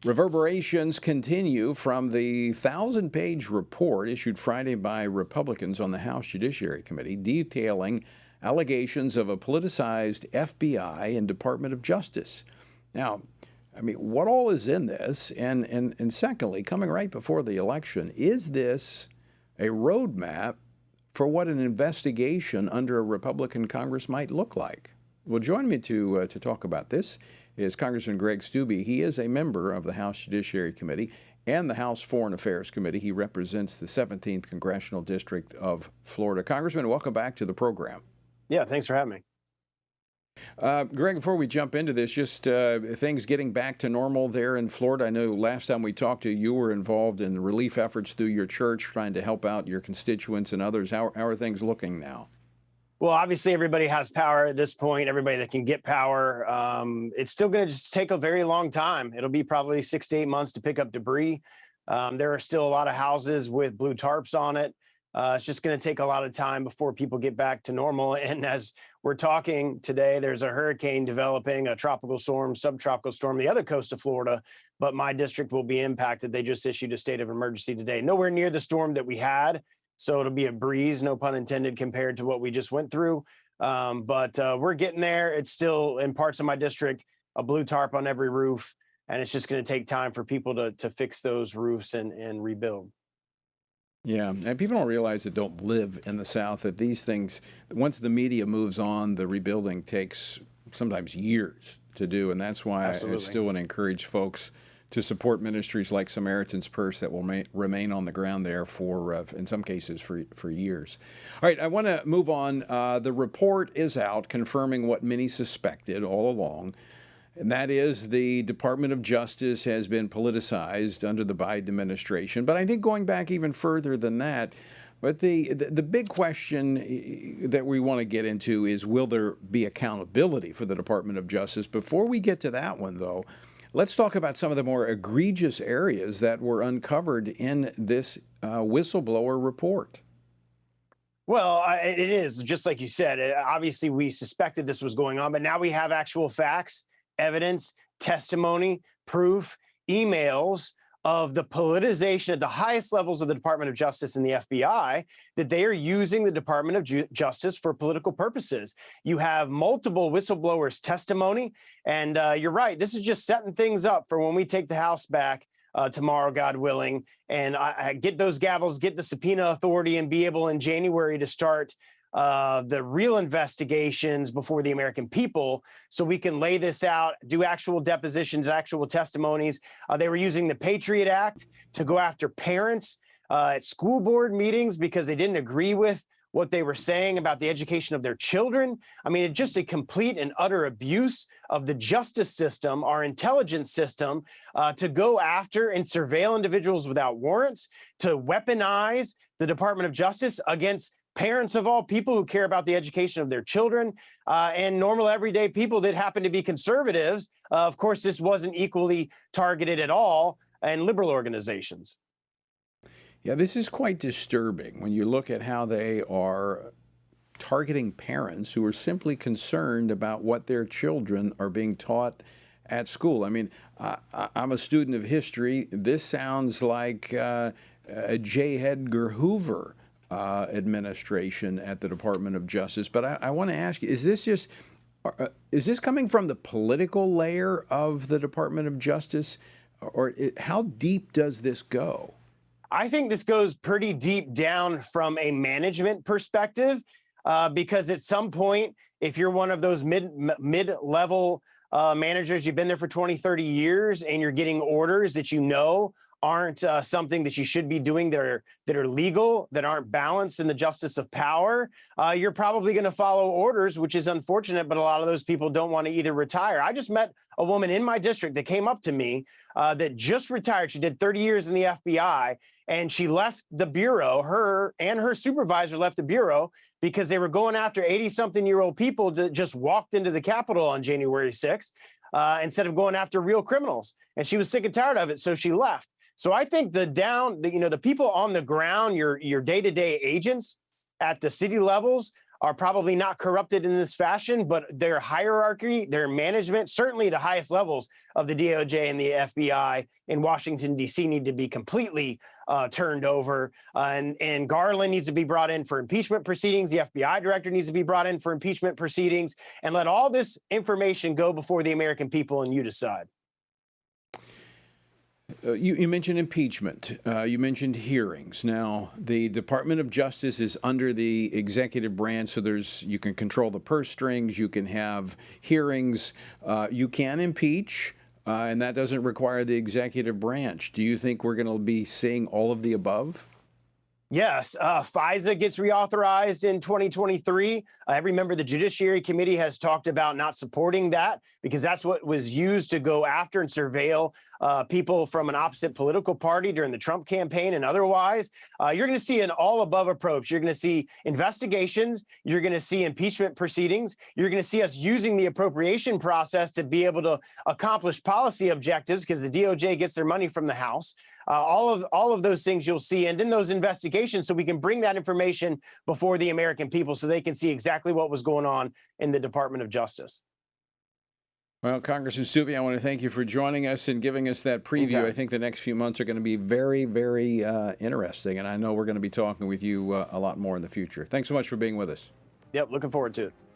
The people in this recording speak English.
Reverberations continue from the 1,000-page report issued Friday by Republicans on the House Judiciary Committee detailing allegations of a politicized FBI and Department of Justice. Now, I mean, what all is in this? And secondly, coming right before the election, is this a roadmap for what an investigation under a Republican Congress might look like? Well, join me to talk about this is Congressman Greg Steube. He is a member of the House Judiciary Committee and the House Foreign Affairs Committee. He represents the 17th Congressional District of Florida. Congressman, welcome back to the program. Yeah, thanks for having me. Greg, before we jump into this, just things getting back to normal there in Florida. I know last time we talked to you, you were involved in relief efforts through your church, trying to help out your constituents and others. How are things looking now? Well, obviously, everybody has power at this point, everybody that can get power. It's still going to just take a very long time. It'll be probably 6 to 8 months to pick up debris. There are still a lot of houses with blue tarps on it. It's just going to take a lot of time before people get back to normal. And as we're talking today, there's a hurricane developing, a tropical storm, subtropical storm, the other coast of Florida, but my district will be impacted. They just issued a state of emergency today. Nowhere near the storm that we had. So it'll be a breeze, no pun intended, compared to what we just went through. But we're getting there. It's still, in parts of my district, a blue tarp on every roof. And it's just going to take time for people to fix those roofs and rebuild. Yeah, and people don't realize that don't live in the South that these things, once the media moves on, the rebuilding takes sometimes years to do. And that's why I still want to encourage folks to support ministries like Samaritan's Purse that will remain on the ground there for, in some cases, for years. All right, I want to move on. The report is out confirming what many suspected all along, and that is the Department of Justice has been politicized under the Biden administration. But I think going back even further than that, but the big question that we want to get into is, will there be accountability for the Department of Justice? Before we get to that one, though, let's talk about some of the more egregious areas that were uncovered in this whistleblower report. Well, it is, just like you said, obviously we suspected this was going on, but now we have actual facts, evidence, testimony, proof, emails of the politicization at the highest levels of the Department of Justice and the FBI, that they are using the Department of Justice for political purposes. You have multiple whistleblowers' testimony, and you're right, this is just setting things up for when we take the House back tomorrow, God willing, and I get those gavels, get the subpoena authority, and be able in January to start the real investigations before the American people, so we can lay this out, do actual depositions, actual testimonies. They were using the Patriot Act to go after parents at school board meetings because they didn't agree with what they were saying about the education of their children. I mean, it's just a complete and utter abuse of the justice system, our intelligence system, to go after and surveil individuals without warrants, to weaponize the Department of Justice against parents of all people who care about the education of their children, and normal everyday people that happen to be conservatives. Of course, this wasn't equally targeted at all, and liberal organizations. Yeah, this is quite disturbing when you look at how they are targeting parents who are simply concerned about what their children are being taught at school. I mean, I'm a student of history. This sounds like a J. Edgar Hoover administration at the Department of Justice. But I want to ask you, is this coming from the political layer of the Department of Justice, or how deep does this go? I think this goes pretty deep down from a management perspective, because at some point, if you're one of those mid-level managers, you've been there for 20, 30 years, and you're getting orders that you know aren't something that you should be doing, that are legal, that aren't balanced in the justice of power, you're probably going to follow orders, which is unfortunate, but a lot of those people don't want to either retire. I just met a woman in my district that came up to me that just retired. She did 30 years in the FBI, and she left the bureau. Her and her supervisor left the bureau because they were going after 80-something-year-old people that just walked into the Capitol on January 6th instead of going after real criminals. And she was sick and tired of it, so she left. So I think the people on the ground, your day-to-day agents at the city levels, are probably not corrupted in this fashion, but their hierarchy, their management, certainly the highest levels of the DOJ and the FBI in Washington, D.C. need to be completely turned over. And Garland needs to be brought in for impeachment proceedings. The FBI director needs to be brought in for impeachment proceedings, and let all this information go before the American people and you decide. You mentioned impeachment. You mentioned hearings. Now, the Department of Justice is under the executive branch, so you can control the purse strings, you can have hearings, you can impeach, and that doesn't require the executive branch. Do you think we're going to be seeing all of the above? Yes, FISA gets reauthorized in 2023. I remember the Judiciary Committee has talked about not supporting that because that's what was used to go after and surveil people from an opposite political party during the Trump campaign and otherwise. You're going to see an all-above approach. You're going to see investigations. You're going to see impeachment proceedings. You're going to see us using the appropriation process to be able to accomplish policy objectives because the DOJ gets their money from the House. All of those things you'll see, and then those investigations, so we can bring that information before the American people so they can see exactly what was going on in the Department of Justice. Well, Congressman Steube, I want to thank you for joining us and giving us that preview. Anytime. I think the next few months are going to be very, very interesting, and I know we're going to be talking with you a lot more in the future. Thanks so much for being with us. Yep, looking forward to it.